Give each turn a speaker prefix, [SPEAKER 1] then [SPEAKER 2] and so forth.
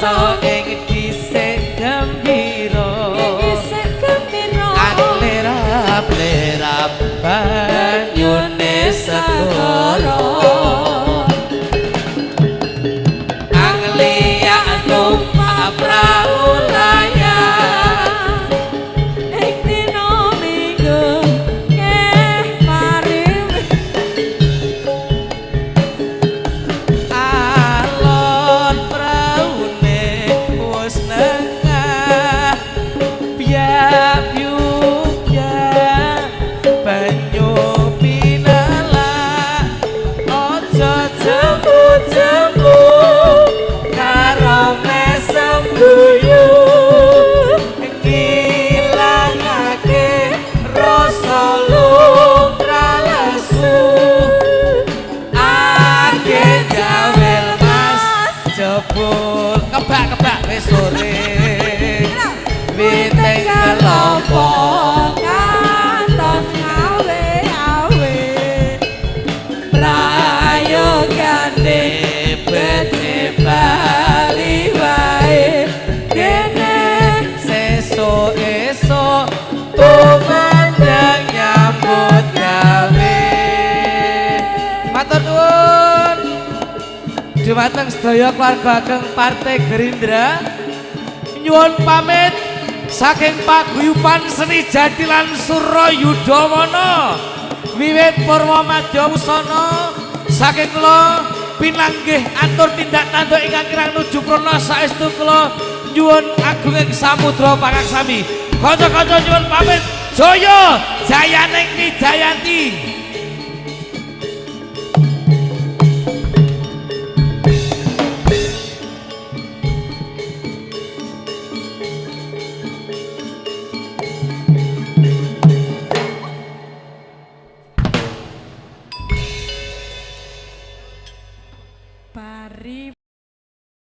[SPEAKER 1] rasa ing dhisik gembira lerap-lerap banyune segara anglia numpak prau layar
[SPEAKER 2] ing dina minggu keh pariwi
[SPEAKER 1] alon praune wis nengah biayu banyu pinala ojo jemu-jemu karo mesem guyu ngilangake rasa lumrah lesu ake jawel mas jebul kebak-kebak wis sore witeng kelompok Bali wae dene sesuk-esuk tumandang nyambut gawe matur nuwun dhumateng sedaya keluarga ageng Partai Gerindra nyuwun pamit saking paguyuban seni Jatilan Suryudawana wiwit Purwa Madya Wusana saking kula pinanggih atur tindak tanduk ingkang kirang nuju prana saestu kula nyuwun agunging samudra pangaksami kanca-kanca nyuwun pamit jaya jayaning Wijayanti.